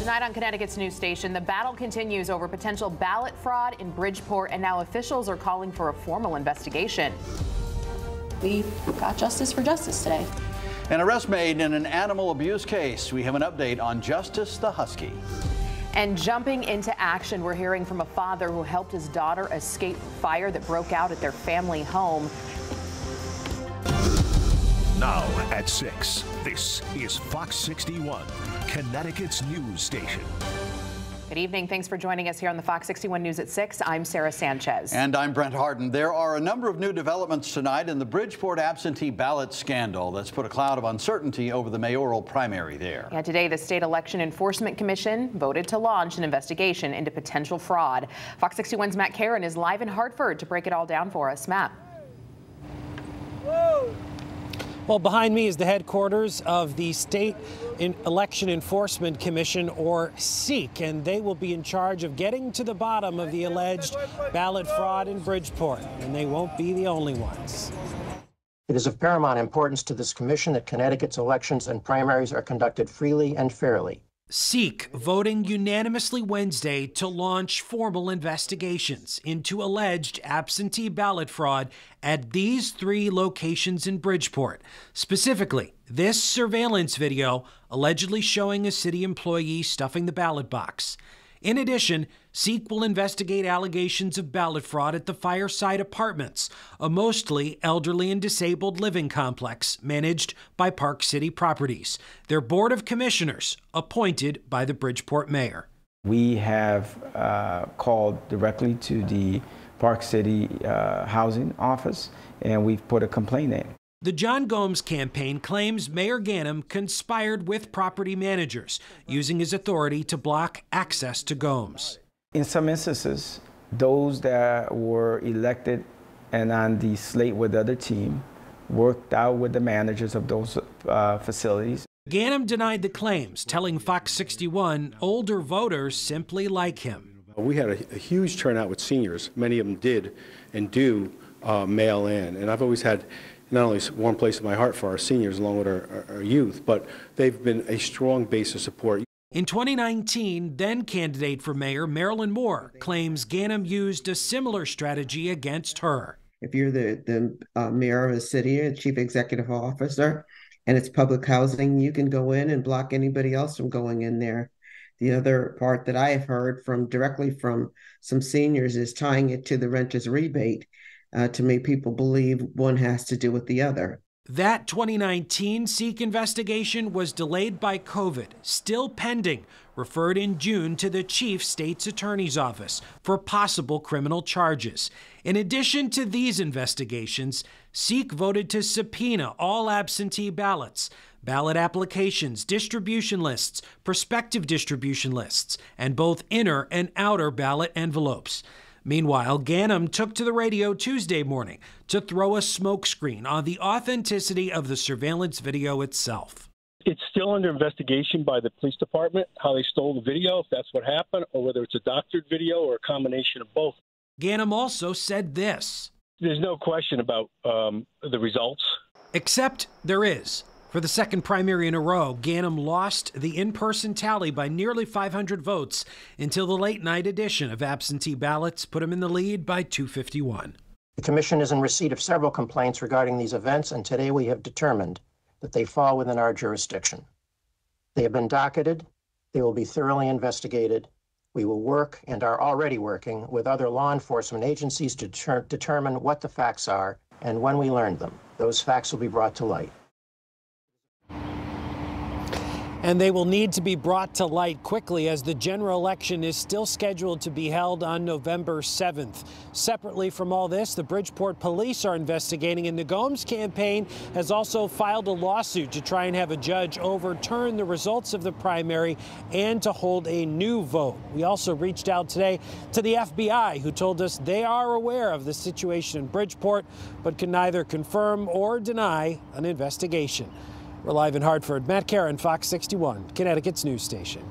Tonight on Connecticut's news station, the battle continues over potential ballot fraud in Bridgeport, and now officials are calling for a formal investigation. We got justice for justice today. An arrest made in an animal abuse case. We have an update on Justice the Husky. And jumping into action, we're hearing from a father who helped his daughter escape fire that broke out at their family home. Now at 6, this is Fox 61, Connecticut's news station. Good evening. Thanks for joining us here on the Fox 61 News at 6. I'm Sarah Sanchez. And I'm Brent Harden. There are a number of new developments tonight in the Bridgeport absentee ballot scandal that's put a cloud of uncertainty over the mayoral primary there. Yeah, today the State Election Enforcement Commission voted to launch an investigation into potential fraud. Fox 61's Matt Karen is live in Hartford to break it all down for us. Matt. Whoa. Well, behind me is the headquarters of the State Election Enforcement Commission, or SEEK, and they will be in charge of getting to the bottom of the alleged ballot fraud in Bridgeport, and they won't be the only ones. It is of paramount importance to this commission that Connecticut's elections and primaries are conducted freely and fairly. SEEK voting unanimously Wednesday to launch formal investigations into alleged absentee ballot fraud at these 3 locations in Bridgeport. Specifically, this surveillance video allegedly showing a city employee stuffing the ballot box. In addition, SEEK will investigate allegations of ballot fraud at the Fireside Apartments, a mostly elderly and disabled living complex managed by Park City Properties. Their board of commissioners appointed by the Bridgeport mayor. We have called directly to the Park City housing office, and we've put a complaint in. The John Gomes campaign claims Mayor Ganim conspired with property managers, using his authority to block access to Gomes. In some instances, those that were elected and on the slate with the other team worked out with the managers of those facilities. Ganim denied the claims, telling Fox 61 older voters simply like him. We had a huge turnout with seniors. Many of them did and do mail in, and I've always had not only one place in my heart for our seniors along with our youth, but they've been a strong base of support. In 2019, then candidate for mayor Marilyn Moore claims Ganim used a similar strategy against her. If you're the mayor of a city, a chief executive officer, and it's public housing, you can go in and block anybody else from going in there. The other part that I have heard directly from some seniors is tying it to the renter's rebate. To make people believe one has to do with the other. That 2019 SEEK investigation was delayed by COVID, still pending, referred in June to the chief state's attorney's office for possible criminal charges. In addition to these investigations, SEEK voted to subpoena all absentee ballots, ballot applications, distribution lists, prospective distribution lists, and both inner and outer ballot envelopes. Meanwhile, Ganim took to the radio Tuesday morning to throw a smokescreen on the authenticity of the surveillance video itself. It's still under investigation by the police department, how they stole the video, if that's what happened, or whether it's a doctored video or a combination of both. Ganim also said this. There's no question about the results. Except there is. For the second primary in a row, Ganim lost the in-person tally by nearly 500 votes until the late-night edition of absentee ballots put him in the lead by 251. The commission is in receipt of several complaints regarding these events, and today we have determined that they fall within our jurisdiction. They have been docketed. They will be thoroughly investigated. We will work, and are already working, with other law enforcement agencies to determine what the facts are and when we learn them. Those facts will be brought to light. And they will need to be brought to light quickly, as the general election is still scheduled to be held on November 7th. Separately from all this, the Bridgeport police are investigating, and the Gomes campaign has also filed a lawsuit to try and have a judge overturn the results of the primary and to hold a new vote. We also reached out today to the FBI, who told us they are aware of the situation in Bridgeport, but can neither confirm or deny an investigation. We're live in Hartford. Matt Karen, Fox 61, Connecticut's news station.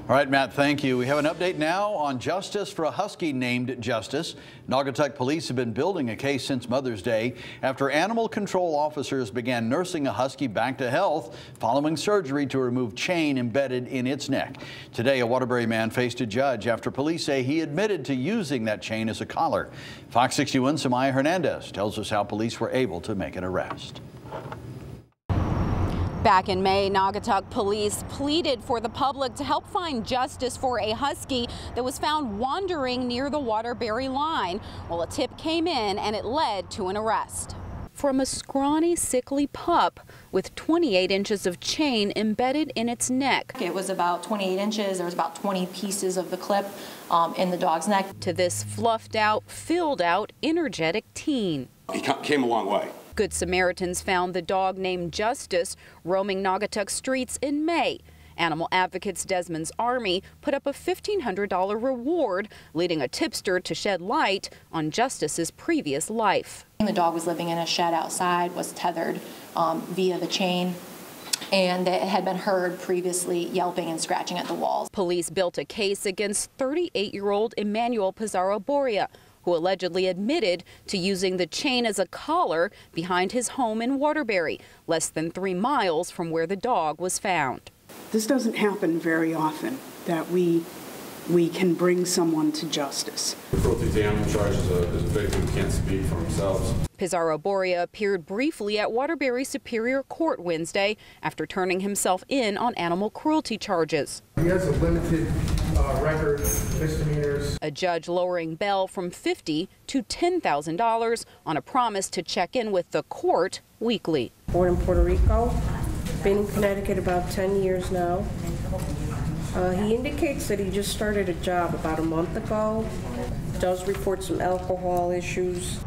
All right, Matt, thank you. We have an update now on justice for a Husky named Justice. Naugatuck police have been building a case since Mother's Day after animal control officers began nursing a Husky back to health following surgery to remove chain embedded in its neck. Today, a Waterbury man faced a judge after police say he admitted to using that chain as a collar. Fox 61's Samaya Hernandez tells us how police were able to make an arrest. Back in May, Naugatuck police pleaded for the public to help find justice for a Husky that was found wandering near the Waterbury line. Well, a tip came in and it led to an arrest. From a scrawny, sickly pup with 28 inches of chain embedded in its neck. It was about 28 inches. There was about 20 pieces of the clip in the dog's neck. To this fluffed out, filled out, energetic teen. He came a long way. Good Samaritans found the dog named Justice roaming Naugatuck streets in May. Animal advocates Desmond's Army put up a $1,500 reward, leading a tipster to shed light on Justice's previous life. The dog was living in a shed outside, was tethered via the chain, and it had been heard previously yelping and scratching at the walls. Police built a case against 38-year-old Emmanuel Pizarro-Boria, who allegedly admitted to using the chain as a collar behind his home in Waterbury, less than 3 miles from where the dog was found. This doesn't happen very often, that we can bring someone to justice. Cruelty to animal charges is a victim who can't speak for themselves. Pizarro-Boria appeared briefly at Waterbury Superior Court Wednesday after turning himself in on animal cruelty charges. He has a limited record of misdemeanors. A judge lowering bail from $50,000 to $10,000 on a promise to check in with the court weekly. Born in Puerto Rico, been in Connecticut about 10 years now. He indicates that he just started a job about a month ago. Does report some alcohol issues.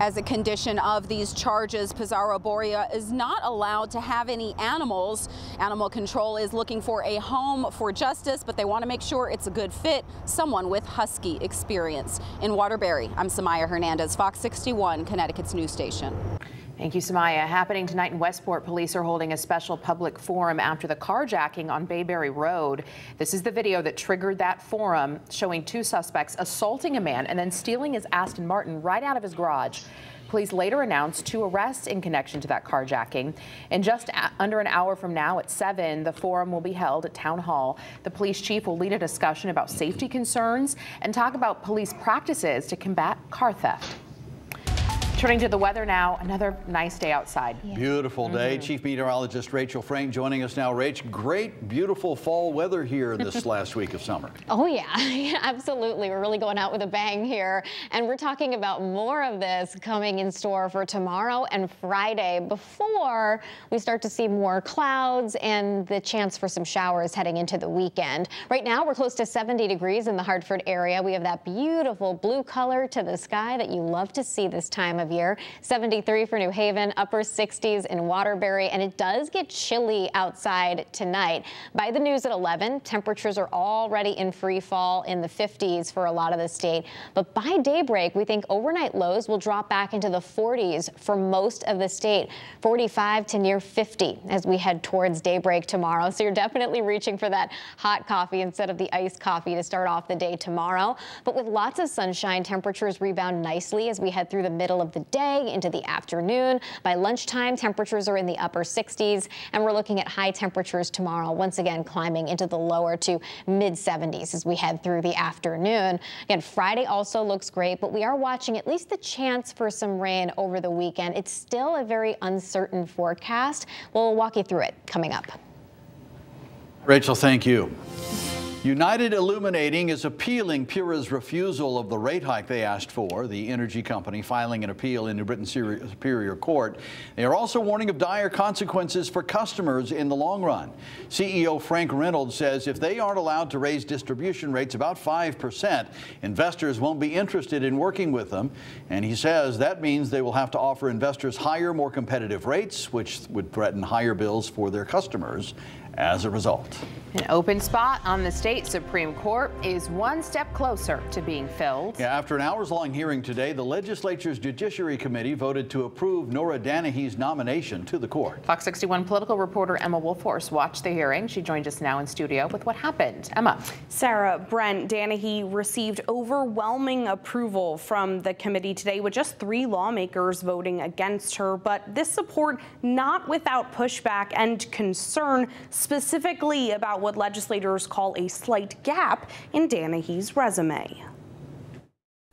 As a condition of these charges, Pizarro-Boria is not allowed to have any animals. Animal control is looking for a home for Justice, but they want to make sure it's a good fit, someone with Husky experience. In Waterbury, I'm Samaya Hernandez, Fox 61, Connecticut's news station. Thank you, Samaya. Happening tonight in Westport, police are holding a special public forum after the carjacking on Bayberry Road. This is the video that triggered that forum, showing 2 suspects assaulting a man and then stealing his Aston Martin right out of his garage. Police later announced 2 arrests in connection to that carjacking. In just under an hour from now at 7, the forum will be held at Town Hall. The police chief will lead a discussion about safety concerns and talk about police practices to combat car theft. Turning to the weather now, another nice day outside. Yeah. Beautiful day. Chief Meteorologist Rachel Frank joining us now. Rach, great, beautiful fall weather here this last week of summer. Oh yeah, absolutely. We're really going out with a bang here. And we're talking about more of this coming in store for tomorrow and Friday before we start to see more clouds and the chance for some showers heading into the weekend. Right now, we're close to 70 degrees in the Hartford area. We have that beautiful blue color to the sky that you love to see this time of year. 73 for New Haven, upper 60s in Waterbury, and it does get chilly outside tonight. By the news at 11, temperatures are already in free fall in the 50s for a lot of the state. But by daybreak, we think overnight lows will drop back into the 40s for most of the state, 45 to near 50 as we head towards daybreak tomorrow. So you're definitely reaching for that hot coffee instead of the iced coffee to start off the day tomorrow. But with lots of sunshine, temperatures rebound nicely as we head through the middle of the day into the afternoon. By lunchtime, temperatures are in the upper 60s, and we're looking at high temperatures tomorrow, once again climbing into the lower to mid 70s as we head through the afternoon. Again, Friday also looks great, but we are watching at least the chance for some rain over the weekend. It's still a very uncertain forecast. We'll walk you through it coming up. Rachel, thank you. United Illuminating is appealing Pura's refusal of the rate hike they asked for, the energy company filing an appeal in New Britain Superior Court. They are also warning of dire consequences for customers in the long run. CEO Frank Reynolds says if they aren't allowed to raise distribution rates about 5%, investors won't be interested in working with them. And he says that means they will have to offer investors higher, more competitive rates, which would threaten higher bills for their customers as a result. An open spot on the state Supreme Court is one step closer to being filled. Yeah, after an hours-long hearing today, the legislature's Judiciary Committee voted to approve Nora Danahy's nomination to the court. Fox 61 political reporter Emma Wolfhorse watched the hearing. She joins us now in studio with what happened. Emma. Sarah, Brent, Danahy received overwhelming approval from the committee today, with just 3 lawmakers voting against her. But this support not without pushback and concern, specifically about what legislators call a slight gap in Danahy's resume.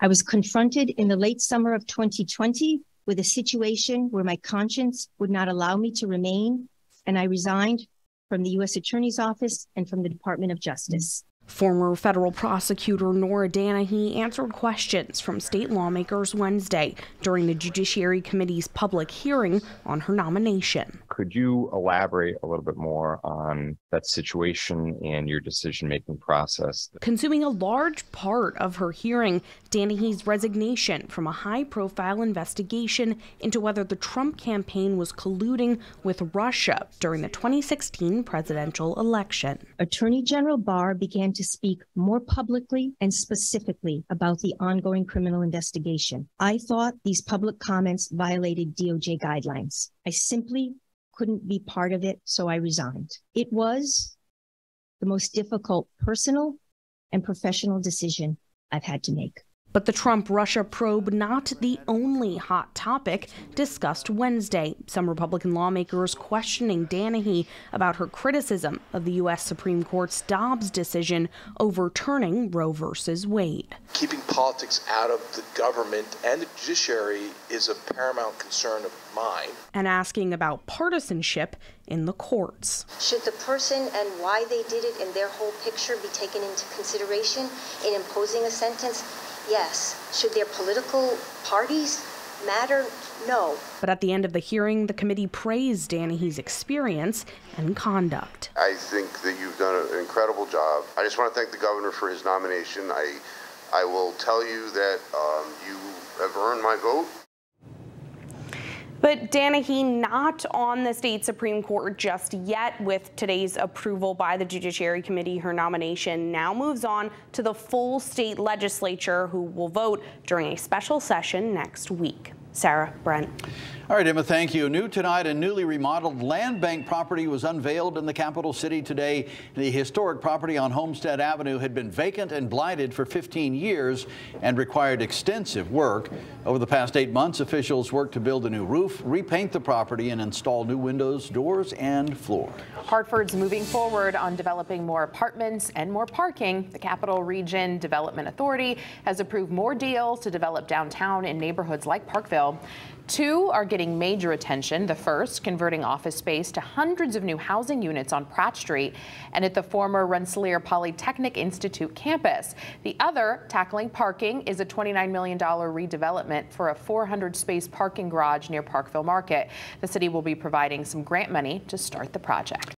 I was confronted in the late summer of 2020 with a situation where my conscience would not allow me to remain, and I resigned from the U.S. Attorney's Office and from the Department of Justice. Former federal prosecutor Nora Danahy answered questions from state lawmakers Wednesday during the Judiciary Committee's public hearing on her nomination. Could you elaborate a little bit more on that situation and your decision-making process? Consuming a large part of her hearing, Danahy's resignation from a high-profile investigation into whether the Trump campaign was colluding with Russia during the 2016 presidential election. Attorney General Barr began to speak more publicly and specifically about the ongoing criminal investigation. I thought these public comments violated DOJ guidelines. I simply couldn't be part of it, so I resigned. It was the most difficult personal and professional decision I've had to make. But the Trump-Russia probe not the only hot topic discussed Wednesday. Some Republican lawmakers questioning Danahy about her criticism of the U.S. Supreme Court's Dobbs decision overturning Roe v. Wade. Keeping politics out of the government and the judiciary is a paramount concern of mine. And asking about partisanship in the courts. Should the person and why they did it and their whole picture be taken into consideration in imposing a sentence? Yes. Should their political parties matter? No. But at the end of the hearing, the committee praised Danahy's experience and conduct. I think that you've done an incredible job. I just want to thank the governor for his nomination. I will tell you that you have earned my vote. But Danahy not on the state Supreme Court just yet. With today's approval by the Judiciary Committee, her nomination now moves on to the full state legislature, who will vote during a special session next week. Sarah, Brent. All right, Emma, thank you. New tonight, a newly remodeled land bank property was unveiled in the capital city today. The historic property on Homestead Avenue had been vacant and blighted for 15 years and required extensive work. Over the past 8 months, officials worked to build a new roof, repaint the property, and install new windows, doors, and floor. Hartford's moving forward on developing more apartments and more parking. The Capital Region Development Authority has approved more deals to develop downtown in neighborhoods like Parkville. 2 are getting major attention. The first, converting office space to hundreds of new housing units on Pratt Street and at the former Rensselaer Polytechnic Institute campus. The other, tackling parking, is a $29 million redevelopment for a 400-space parking garage near Parkville Market. The city will be providing some grant money to start the project.